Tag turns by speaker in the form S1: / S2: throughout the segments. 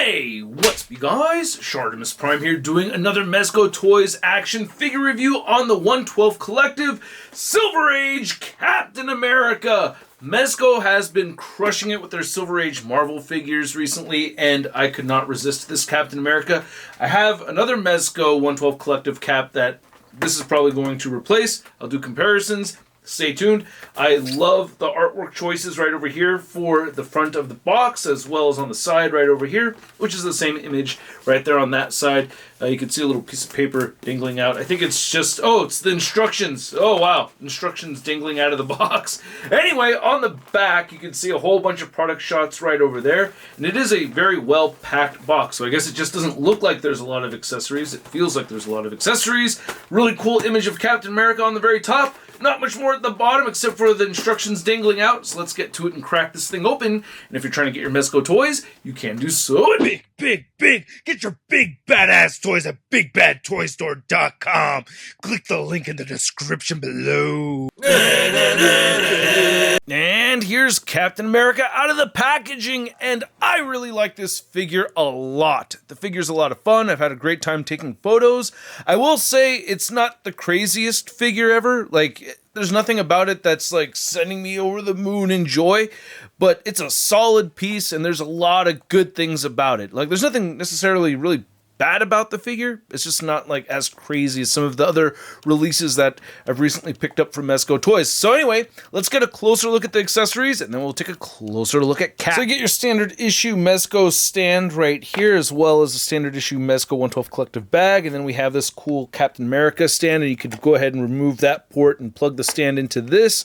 S1: Hey, what's up you guys? ShartimusPrime here doing another Mezco Toys action figure review on the 112 Collective Silver Age Captain America. Mezco has been crushing it with their Silver Age Marvel figures recently, and I could not resist this Captain America. I have another Mezco 112 Collective cap that this is probably going to replace. I'll do comparisons. Stay tuned. I love the artwork choices right over here for the front of the box, as well as on the side right over here, which is the same image right there on that side. You can see a little piece of paper dangling out. I think it's just, it's the instructions. Oh, wow. Instructions dangling out of the box. Anyway, on the back, you can see a whole bunch of product shots right over there. And it is a very well-packed box. So I guess it just doesn't look like there's a lot of accessories. It feels like there's a lot of accessories. Really cool image of Captain America on the very top. Not much more at the bottom except for the instructions dangling out. So let's get to it and crack this thing open. And if you're trying to get your Mezco toys, you can do so.
S2: Big! Get your big badass toys at BigBadToyStore.com. Click the link in the description below.
S1: And here's Captain America out of the packaging, and I really like this figure a lot. The figure's a lot of fun. I've had a great time taking photos. I will say it's not the craziest figure ever. Like, there's nothing about it that's like sending me over the moon in joy, but it's a solid piece and there's a lot of good things about it. Like, there's nothing necessarily really bad about the figure. It's just not like as crazy as some of the other releases that I've recently picked up from Mezco Toys. So anyway, let's get a closer look at the accessories and then we'll take a closer look at Cap. So you get your standard issue Mezco stand right here, as well as a standard issue Mezco 112 collective bag, and then we have this cool Captain America stand, and you could go ahead and remove that port and plug the stand into this.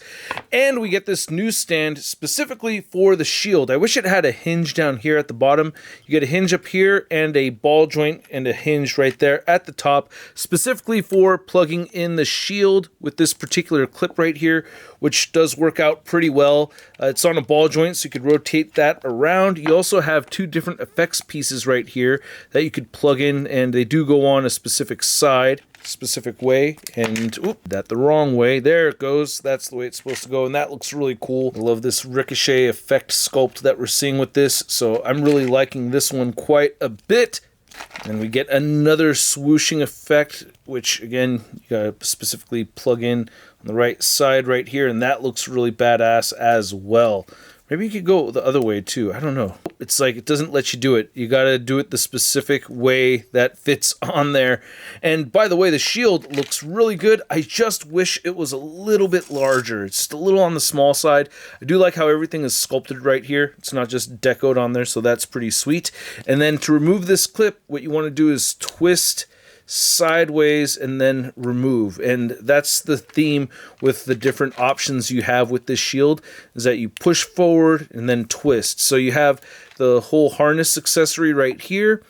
S1: And we get this new stand specifically for the shield. I wish it had a hinge down here at the bottom. You get a hinge up here and a ball joint and a hinge right there at the top, specifically for plugging in the shield with this particular clip right here, which does work out pretty well. It's on a ball joint, so you could rotate that around. You also have two different effects pieces right here that you could plug in, and they do go on a specific side, specific way, and that the wrong way. There it goes. That's the way it's supposed to go, and that looks really cool. I love this ricochet effect sculpt that we're seeing with this, so I'm really liking this one quite a bit. And we get another swooshing effect, which again, you gotta specifically plug in on the right side right here, and that looks really badass as well. Maybe you could go the other way too. I don't know. It's like it doesn't let you do it. You gotta do it the specific way that fits on there. And by the way, the shield looks really good. I just wish it was a little bit larger. It's just a little on the small side. I do like how everything is sculpted right here. It's not just decoed on there, so that's pretty sweet. And then to remove this clip, what you want to do is twist sideways and then remove, and that's the theme with the different options you have with this shield, is that you push forward and then twist. So you have the whole harness accessory right here,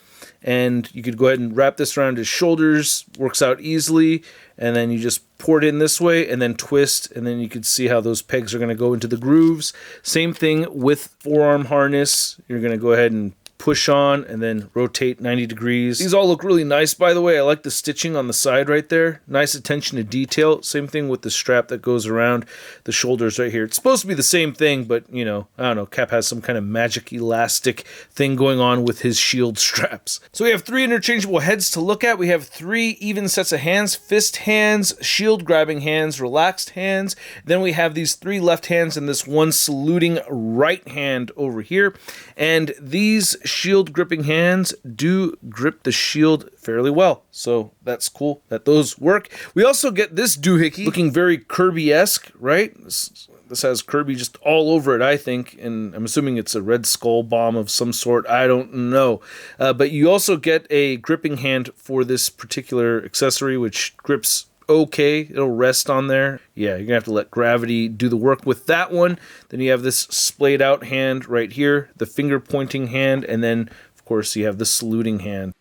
S1: and you could go ahead and wrap this around his shoulders, works out easily, and then you just pour it in this way and then twist, and then you can see how those pegs are going to go into the grooves. Same thing with forearm harness. You're going to go ahead and push on and then rotate 90 degrees. These all look really nice, by the way. I like the stitching on the side right there. Nice attention to detail. Same thing with the strap that goes around the shoulders right here. It's supposed to be the same thing, but you know, I don't know, Cap has some kind of magic elastic thing going on with his shield straps. So we have three interchangeable heads to look at. We have three even sets of hands: fist hands, shield grabbing hands, relaxed hands. Then we have these three left hands and this one saluting right hand over here. And these shield gripping hands do grip the shield fairly well, so that's cool that those work. We also get this doohickey looking very Kirby-esque, right? This has Kirby just all over it, I think, and I'm assuming it's a Red Skull bomb of some sort. I don't know. But you also get a gripping hand for this particular accessory, which grips okay. It'll rest on there. Yeah, you're gonna have to let gravity do the work with that one. Then you have this splayed out hand right here, the finger pointing hand, and then of course you have the saluting hand.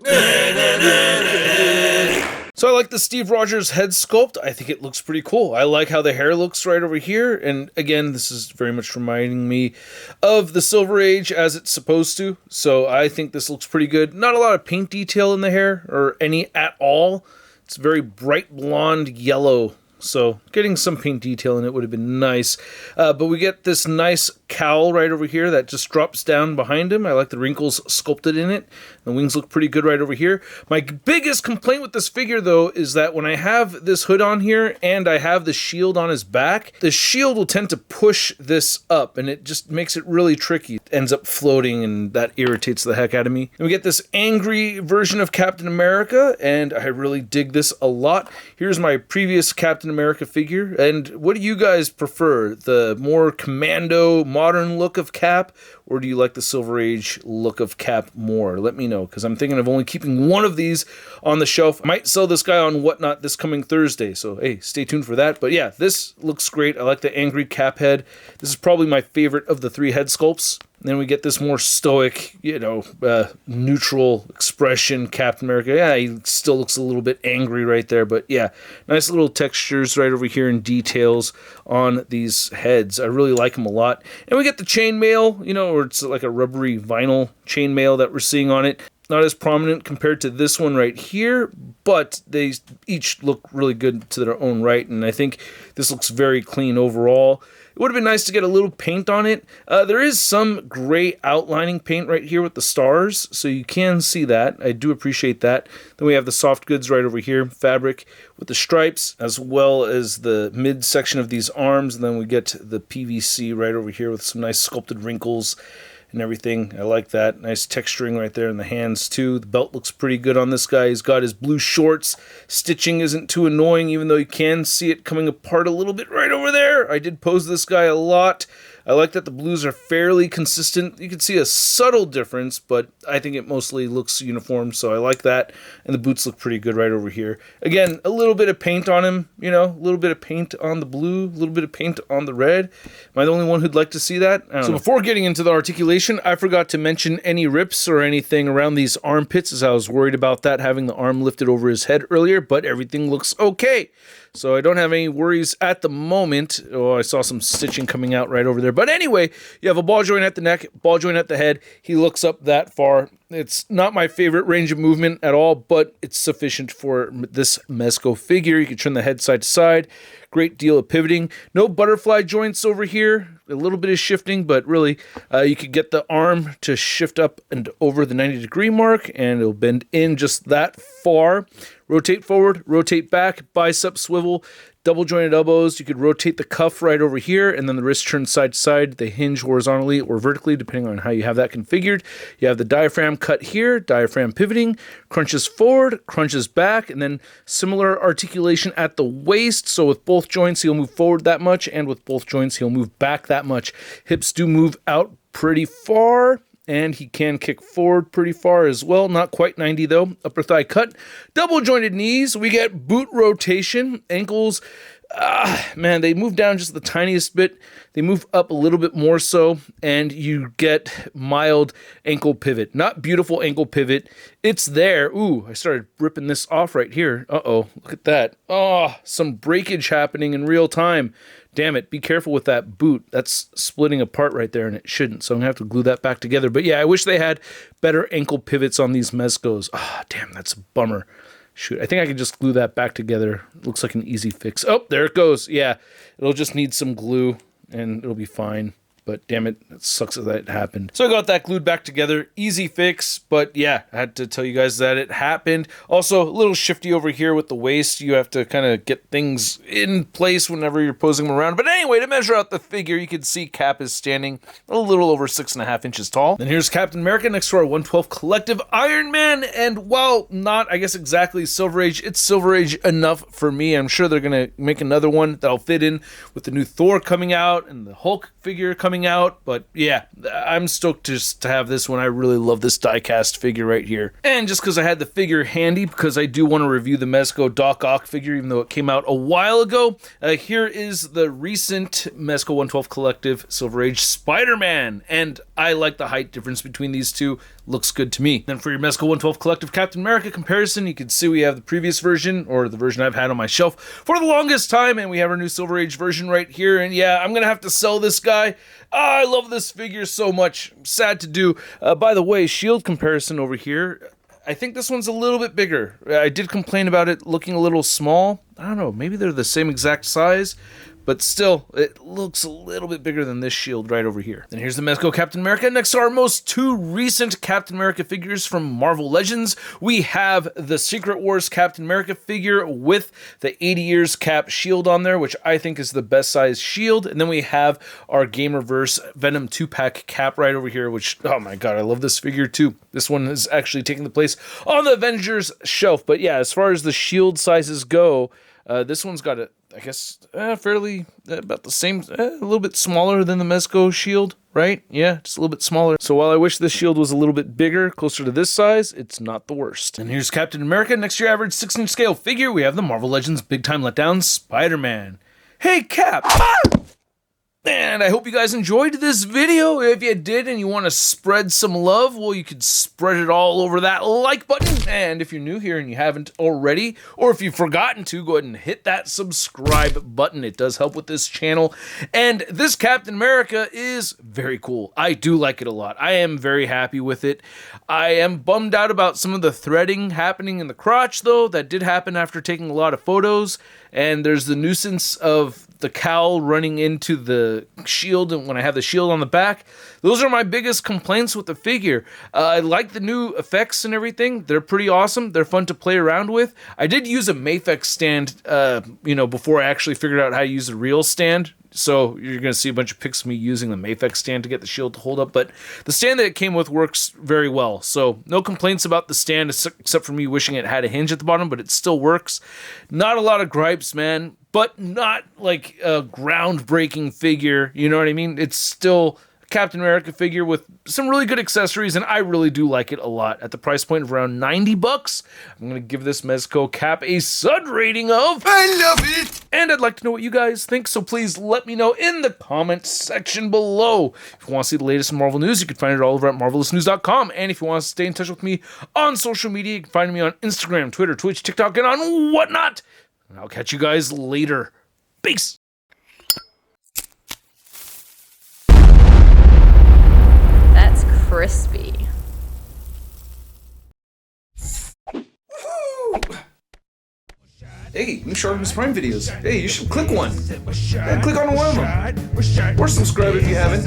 S1: So I like the Steve Rogers head sculpt. I think it looks pretty cool. I like how the hair looks right over here, and again, this is very much reminding me of the Silver Age as it's supposed to, so I think this looks pretty good. Not a lot of paint detail in the hair, or any at all. It's very bright blonde yellow, so getting some paint detail in it would have been nice. But we get this nice cowl right over here that just drops down behind him. I like the wrinkles sculpted in it. The wings look pretty good right over here. My biggest complaint with this figure, though, is that when I have this hood on here and I have the shield on his back, the shield will tend to push this up, and it just makes it really tricky. It ends up floating, and that irritates the heck out of me. And we get this angry version of Captain America, and I really dig this a lot. Here's my previous Captain America figure, and what do you guys prefer? The more commando, modern look of Cap, or do you like the Silver Age look of Cap more? Let me know, because I'm thinking of only keeping one of these on the shelf. I might sell this guy on Whatnot this coming Thursday, so hey, stay tuned for that. But yeah, this looks great. I like the angry Cap head. This is probably my favorite of the 3 head sculpts. And then we get this more stoic, neutral expression Captain America. Yeah, he still looks a little bit angry right there, but yeah, nice little textures right over here and details on these heads. I really like them a lot. And we get the chainmail, or it's like a rubbery vinyl chainmail that we're seeing on it. Not as prominent compared to this one right here, but they each look really good to their own right, and I think this looks very clean overall. It would have been nice to get a little paint on it. There is some gray outlining paint right here with the stars, so you can see that. I do appreciate that. Then we have the soft goods right over here, fabric with the stripes, as well as the midsection of these arms, and then we get the PVC right over here with some nice sculpted wrinkles and everything. I like that. Nice texturing right there in the hands too. The belt looks pretty good on this guy. He's got his blue shorts. Stitching isn't too annoying, even though you can see it coming apart a little bit right over there. I did pose this guy a lot. I like that the blues are fairly consistent. You can see a subtle difference, but I think it mostly looks uniform, so I like that. And the boots look pretty good right over here. Again, a little bit of paint on him, a little bit of paint on the blue, a little bit of paint on the red. Am I the only one who'd like to see that? I don't know. Before getting into the articulation, I forgot to mention any rips or anything around these armpits, as I was worried about that, having the arm lifted over his head earlier, but everything looks okay. So I don't have any worries at the moment. Oh, I saw some stitching coming out right over there. But anyway, you have a ball joint at the neck, ball joint at the head. He looks up that far. It's not my favorite range of movement at all, but it's sufficient for this Mezco figure. You can turn the head side to side. Great deal of pivoting. No butterfly joints over here. A little bit of shifting, but really, you could get the arm to shift up and over the 90-degree mark, and it'll bend in just that far. Rotate forward, rotate back, bicep swivel, double jointed elbows. You could rotate the cuff right over here, and then the wrist turns side to side. They hinge horizontally or vertically, depending on how you have that configured. You have the diaphragm cut here, diaphragm pivoting, crunches forward, crunches back, and then similar articulation at the waist. So with both joints, he'll move forward that much, and with both joints, he'll move back that much. Hips do move out pretty far, and he can kick forward pretty far as well. Not quite 90 though. Upper thigh cut. Double jointed knees. We get boot rotation. Ankles, man, they move down just the tiniest bit. They move up a little bit more so, and you get mild ankle pivot. Not beautiful ankle pivot. It's there. Ooh, I started ripping this off right here. Uh-oh, look at that. Oh, some breakage happening in real time. Damn it, be careful with that boot. That's splitting apart right there, and it shouldn't, so I'm going to have to glue that back together. But yeah, I wish they had better ankle pivots on these Mezcos. Ah, damn, that's a bummer. Shoot, I think I can just glue that back together. Looks like an easy fix. Oh, there it goes. Yeah, it'll just need some glue, and it'll be fine. But damn it, it sucks that it happened. So I got that glued back together. Easy fix, but yeah, I had to tell you guys that it happened. Also, a little shifty over here with the waist. You have to kind of get things in place whenever you're posing them around. But anyway, to measure out the figure, you can see Cap is standing a little over 6.5 inches tall. Then here's Captain America next to our 112 Collective Iron Man. And while not, I guess, exactly Silver Age, it's Silver Age enough for me. I'm sure they're going to make another one that'll fit in with the new Thor coming out and the Hulk figure coming out. But yeah, I'm stoked just to have this one. I really love this die-cast figure right here. And just because I had the figure handy, because I do want to review the Mezco Doc Ock figure, even though it came out a while ago, here is the recent Mezco 112 Collective Silver Age Spider-Man. And I like the height difference between these two. Looks good to me. Then for your Mezco 112 Collective Captain America comparison, you can see we have the previous version, or the version I've had on my shelf for the longest time, and we have our new Silver Age version right here. And yeah, I'm gonna have to sell this guy. I love this figure so much. Sad to do. By the way, shield comparison over here. I think this one's a little bit bigger. I did complain about it looking a little small. I don't know, maybe they're the same exact size, but still, it looks a little bit bigger than this shield right over here. Then here's the Mezco Captain America. Next to our most two recent Captain America figures from Marvel Legends, we have the Secret Wars Captain America figure with the 80 years Cap shield on there, which I think is the best size shield. And then we have our Gamerverse Venom 2-pack Cap right over here, which, oh my god, I love this figure too. This one is actually taking the place on the Avengers shelf. But yeah, as far as the shield sizes go, this one's got a, I guess, fairly about the same, a little bit smaller than the Mezco shield, right? Yeah, just a little bit smaller. So while I wish this shield was a little bit bigger, closer to this size, it's not the worst. And here's Captain America. Next to your average 6-inch scale figure, we have the Marvel Legends Big Time Letdown Spider-Man. Hey, Cap! Ah! And I hope you guys enjoyed this video. If you did and you want to spread some love, well, you could spread it all over that like button. And if you're new here and you haven't already, or if you've forgotten to, go ahead and hit that subscribe button. It does help with this channel. And this Captain America is very cool. I do like it a lot. I am very happy with it. I am bummed out about some of the threading happening in the crotch, though. That did happen after taking a lot of photos. And there's the nuisance of the cowl running into the shield, and when I have the shield on the back. Those are my biggest complaints with the figure. I like the new effects and everything. They're pretty awesome. They're fun to play around with. I did use a Mafex stand, before I actually figured out how to use a real stand. So you're going to see a bunch of pics of me using the Mafex stand to get the shield to hold up. But the stand that it came with works very well. So no complaints about the stand, except for me wishing it had a hinge at the bottom, but it still works. Not a lot of gripes, man. But not like a groundbreaking figure. You know what I mean? It's still a Captain America figure with some really good accessories, and I really do like it a lot. At the price point of around $90, I'm going to give this Mezco Cap a Sud rating of I love it! And I'd like to know what you guys think, so please let me know in the comments section below. If you want to see the latest Marvel news, you can find it all over at marvelousnews.com. And if you want to stay in touch with me on social media, you can find me on Instagram, Twitter, Twitch, TikTok, and on whatnot. And I'll catch you guys later. Peace!
S3: That's crispy.
S1: Hey, new ShartimusPrime videos. Hey, you should click one. Yeah, click on one of them. Or subscribe if you haven't.